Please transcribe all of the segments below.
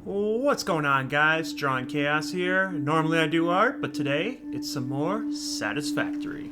What's going on, guys? Drawing Chaos here. Normally I do art, but today it's some more Satisfactory.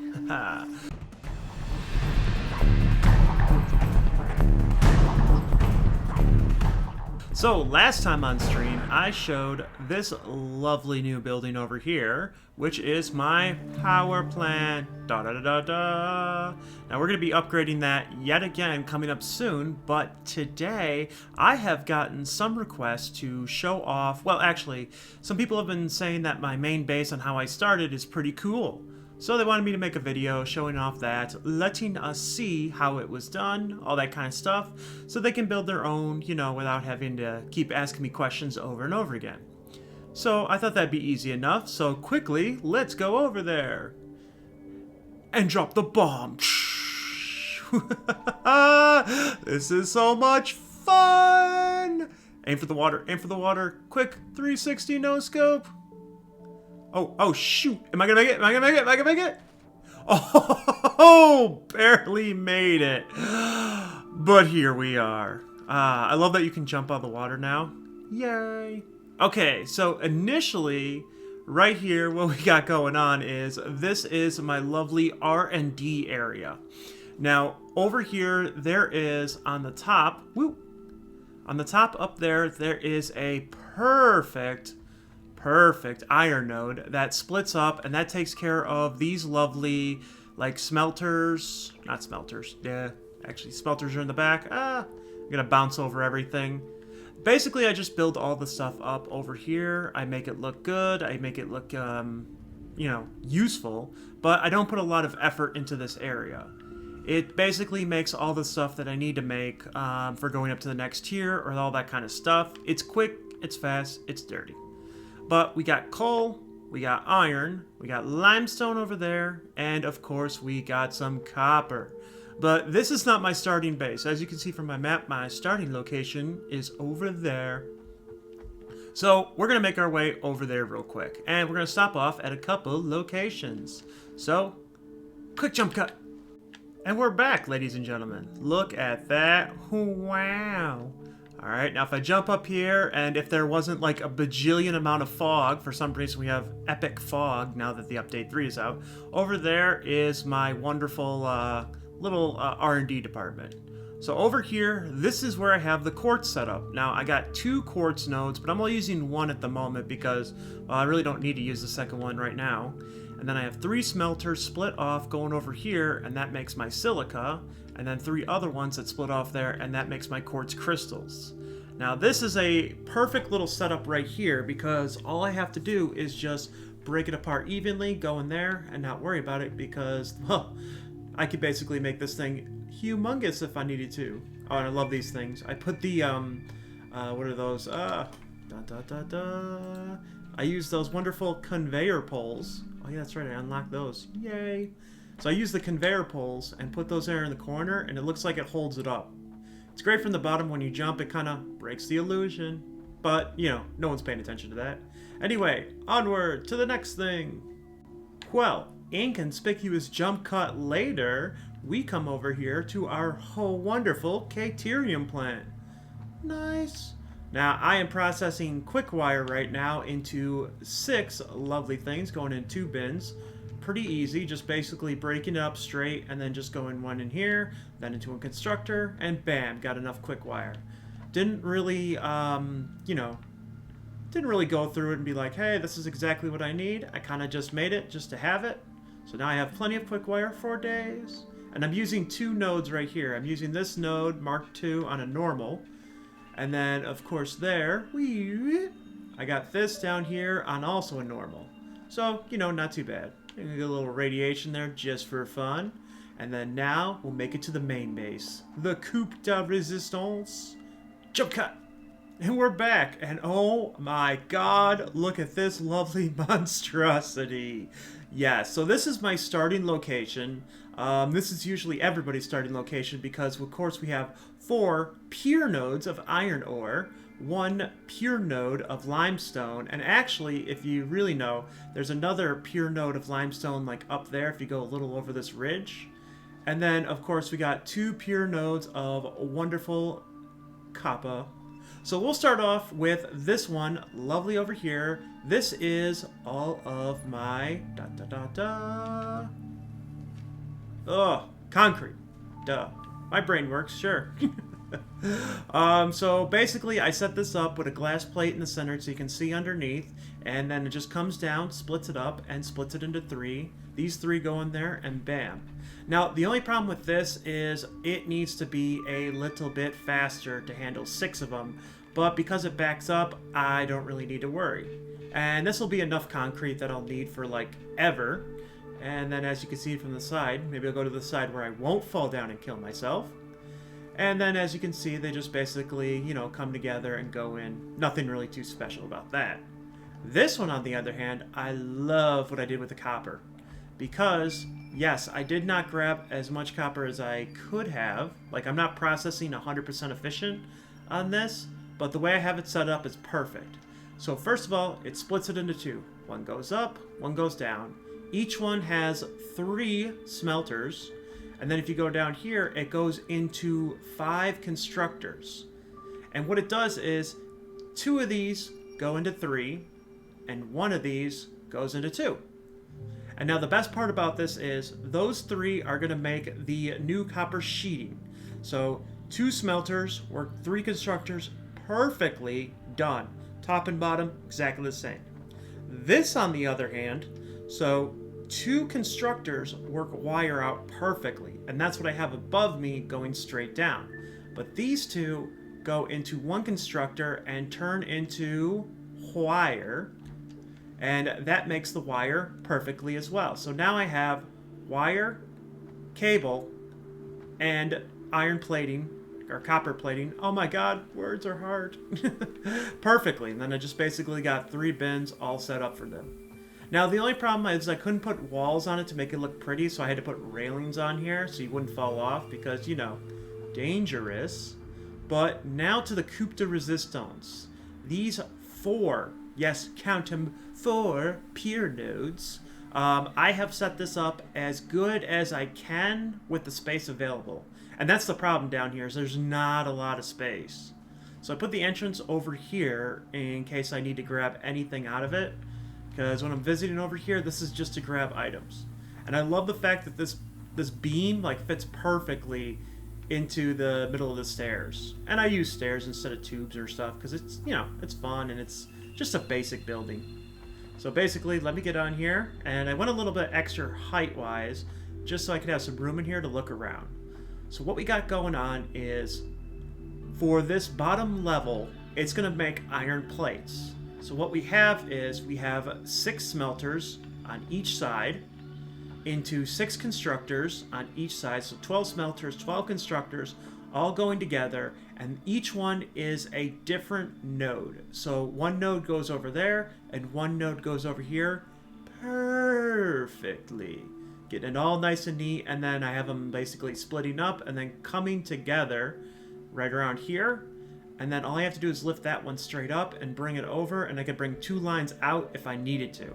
So last time on stream I showed this lovely new building over here, which is my power plant. Da da da da da. Now we're going to be upgrading that yet again coming up soon, but today I have gotten some requests to show off. Well, actually, some people have been saying that my main base on how I started is pretty cool. So they wanted me to make a video showing off that, letting us see how it was done, all that kind of stuff, so they can build their own, without having to keep asking me questions over and over again. So I thought that'd be easy enough, so quickly, let's go over there. And drop the bomb. This is so much fun! Aim for the water, quick, 360 no scope. Oh, shoot. Am I gonna make it? Oh, barely made it. But here we are. I love that you can jump out of the water now. Yay. Okay, so initially, right here, what we got going on is, this is my lovely R&D area. Now, over here, there is, on the top up there is a perfect iron node that splits up, and that takes care of these lovely, like, smelters. Not smelters. Yeah, actually, smelters are in the back. I'm gonna bounce over everything. Basically, I just build all the stuff up over here. I make it look good. I make it look, useful. But I don't put a lot of effort into this area. It basically makes all the stuff that I need to make for going up to the next tier or all that kind of stuff. It's quick, it's fast, it's dirty. But we got coal, we got iron, we got limestone over there, and of course we got some copper. But this is not my starting base. As you can see from my map, my starting location is over there. So we're going to make our way over there real quick. And we're going to stop off at a couple locations. So, quick jump cut. And we're back, ladies and gentlemen. Look at that. Wow. Alright, now if I jump up here, and if there wasn't like a bajillion amount of fog, for some reason we have epic fog now that the update 3 is out, over there is my wonderful little R&D department. So over here, this is where I have the quartz set up. Now I got 2 quartz nodes, but I'm only using 1 at the moment because, well, I really don't need to use the second one right now. And then I have 3 smelters split off going over here, and that makes my silica. And then 3 other ones that split off there, and that makes my quartz crystals. Now this is a perfect little setup right here, because all I have to do is just break it apart evenly, go in there, and not worry about it, because, well, I could basically make this thing humongous if I needed to. Oh, and I love these things. I put the, what are those? I use those wonderful conveyor poles. Oh yeah, that's right, I unlocked those. Yay! So I use the conveyor poles and put those there in the corner, and it looks like it holds it up. It's great from the bottom. When you jump, it kind of breaks the illusion. But, no one's paying attention to that. Anyway, onward to the next thing. Well, inconspicuous jump cut later, we come over here to our wonderful Caterium plant. Nice. Now, I am processing quick wire right now into 6 lovely things going in 2 bins. Pretty easy, just basically breaking it up straight and then just going 1 in here, then into a constructor, and bam, got enough quick wire. Didn't really, didn't really go through it and be like, hey, this is exactly what I need. I kind of just made it just to have it. So now I have plenty of quick wire for days. And I'm using 2 nodes right here. I'm using this node, Mark II, on a normal. And then, of course, there, I got this down here on also a normal. So, not too bad. Get a little radiation there just for fun. And then now, we'll make it to the main base. The Coupe de Resistance. Jump cut! And we're back. And oh my god, look at this lovely monstrosity. Yes, so this is my starting location. This is usually everybody's starting location because, of course, we have 4 pure nodes of iron ore, 1 pure node of limestone, and actually, if you really know, there's another pure node of limestone like up there if you go a little over this ridge. And then, of course, we got 2 pure nodes of wonderful copper. So we'll start off with this one, lovely over here. This is all of my concrete. Duh. My brain works, sure. So basically I set this up with a glass plate in the center so you can see underneath, and then it just comes down, splits it up, and splits it into 3. These 3 go in there, and bam. Now, the only problem with this is it needs to be a little bit faster to handle 6 of them, but because it backs up, I don't really need to worry. And this will be enough concrete that I'll need for, like, ever. And then as you can see from the side, maybe I'll go to the side where I won't fall down and kill myself. And then as you can see, they just basically, you know, come together and go in. Nothing really too special about that. This one, on the other hand, I love what I did with the copper. Because, yes, I did not grab as much copper as I could have. Like, I'm not processing 100% efficient on this, but the way I have it set up is perfect. So first of all, it splits it into 2. One goes up, one goes down. Each one has 3 smelters. And then if you go down here, it goes into 5 constructors. And what it does is 2 of these go into 3, and 1 of these goes into 2. And now the best part about this is those 3 are going to make the new copper sheeting. So 2 smelters work 3 constructors perfectly done. Top and bottom, exactly the same. This, on the other hand, so 2 constructors work wire out perfectly, and that's what I have above me going straight down. But these 2 go into 1 constructor and turn into wire, and that makes the wire perfectly as well. So now I have wire, cable, and iron plating, or copper plating. Oh my god, words are hard. Perfectly, and then I just basically got 3 bins all set up for them. Now, the only problem is I couldn't put walls on it to make it look pretty, so I had to put railings on here so you wouldn't fall off because, you know, dangerous. But now to the coupe de resistance. These 4, yes, count them, 4 pier nodes. I have set this up as good as I can with the space available. And that's the problem down here, is there's not a lot of space. So I put the entrance over here in case I need to grab anything out of it. Because when I'm visiting over here, this is just to grab items. And I love the fact that this beam like fits perfectly into the middle of the stairs. And I use stairs instead of tubes or stuff because it's, you know, it's fun and it's just a basic building. So basically, let me get on here. And I went a little bit extra height-wise just so I could have some room in here to look around. So what we got going on is for this bottom level, it's going to make iron plates. So what we have is we have 6 smelters on each side into 6 constructors on each side. So 12 smelters, 12 constructors, all going together, and each one is a different node. So one node goes over there and one node goes over here perfectly. Getting it all nice and neat, and then I have them basically splitting up and then coming together right around here. And then all I have to do is lift that one straight up and bring it over, and I could bring 2 lines out if I needed to.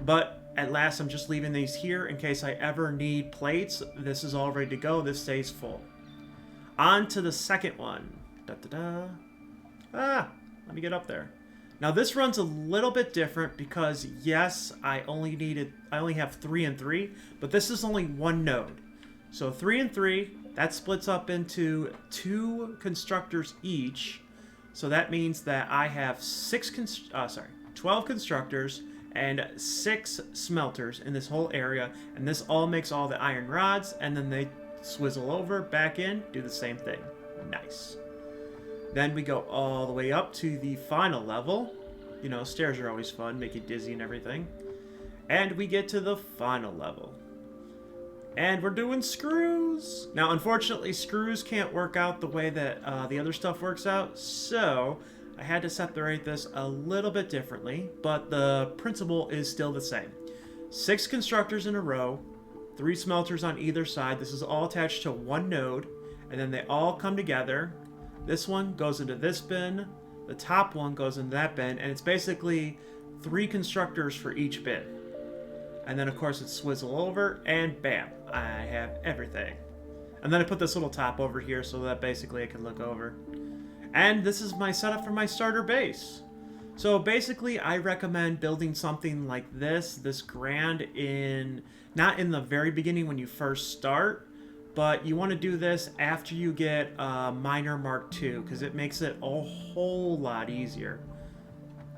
But at last, I'm just leaving these here in case I ever need plates. This is all ready to go. This stays full. On to the second one. Let me get up there. Now this runs a little bit different because yes, I only have 3 and 3, but this is only 1 node. So 3 and 3. That splits up into 2 constructors each. So that means that I have 12 constructors and 6 smelters in this whole area. And this all makes all the iron rods, and then they swizzle over, back in, do the same thing. Nice. Then we go all the way up to the final level. You know, stairs are always fun, make you dizzy and everything. And we get to the final level. And we're doing screws. Now, unfortunately, screws can't work out the way that the other stuff works out, so I had to separate this a little bit differently, but the principle is still the same. 6 constructors in a row, 3 smelters on either side. This is all attached to 1 node, and then they all come together. This one goes into this bin, the top one goes into that bin, and it's basically 3 constructors for each bin. And then, of course, it's swizzle over, and bam, I have everything. And then I put this little top over here so that basically I can look over. And this is my setup for my starter base. So basically, I recommend building something like this grand not in the very beginning when you first start, but you want to do this after you get Miner Mark II, because it makes it a whole lot easier.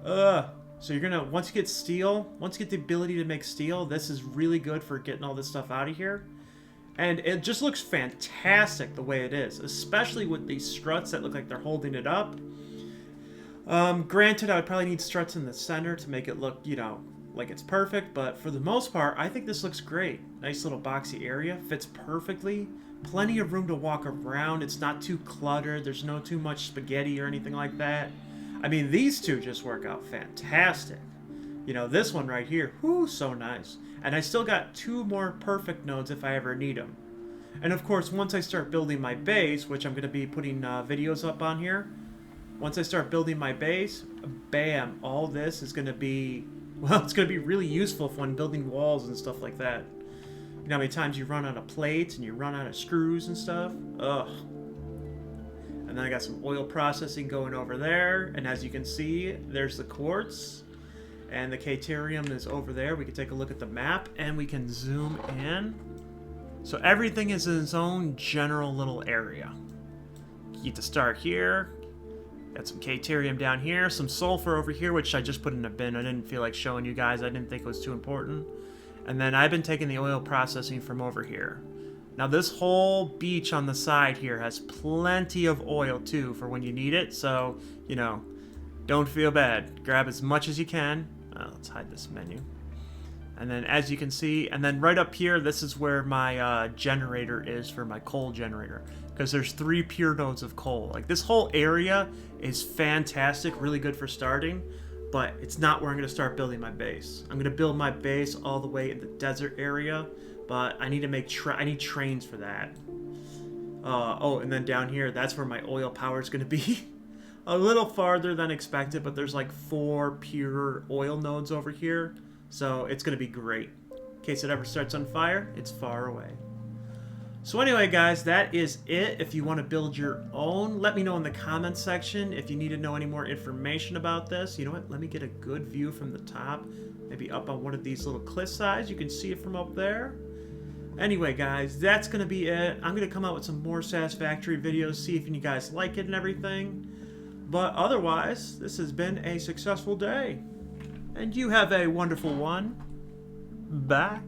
So you're gonna, once you get steel, once you get the ability to make steel, this is really good for getting all this stuff out of here. And it just looks fantastic the way it is, especially with these struts that look like they're holding it up. Granted, I would probably need struts in the center to make it look, you know, like it's perfect, but for the most part, I think this looks great. Nice little boxy area, fits perfectly. Plenty of room to walk around. It's not too cluttered. There's no too much spaghetti or anything like that. I mean, these two just work out fantastic. You know, this one right here, whoo, so nice. And I still got 2 more perfect nodes if I ever need them. And of course, once I start building my base, which I'm going to be putting videos up on here, once I start building my base, bam, all this is going to be, well, it's going to be really useful when building walls and stuff like that. You know how many times you run out of plates and you run out of screws and stuff? Ugh. And then I got some oil processing going over there. And as you can see, there's the quartz. And the Caterium is over there. We can take a look at the map and we can zoom in. So everything is in its own general little area. You get to start here. Got some Caterium down here. Some sulfur over here, which I just put in a bin. I didn't feel like showing you guys. I didn't think it was too important. And then I've been taking the oil processing from over here. Now this whole beach on the side here has plenty of oil too for when you need it. So, you know, don't feel bad. Grab as much as you can. Let's hide this menu. And then as you can see, and then right up here, this is where my generator is for my coal generator. Because there's 3 pure nodes of coal. Like this whole area is fantastic, really good for starting. But it's not where I'm going to start building my base. I'm going to build my base all the way in the desert area. But I need to make I need trains for that. Oh, and then down here, that's where my oil power is going to be. A little farther than expected, but there's like 4 pure oil nodes over here. So it's going to be great. In case it ever starts on fire, it's far away. So anyway, guys, that is it. If you want to build your own, let me know in the comments section. If you need to know any more information about this, you know what? Let me get a good view from the top. Maybe up on one of these little cliff sides. You can see it from up there. Anyway, guys, that's going to be it. I'm going to come out with some more Satisfactory videos, see if you guys like it and everything. But otherwise, this has been a successful day. And you have a wonderful one. Bye.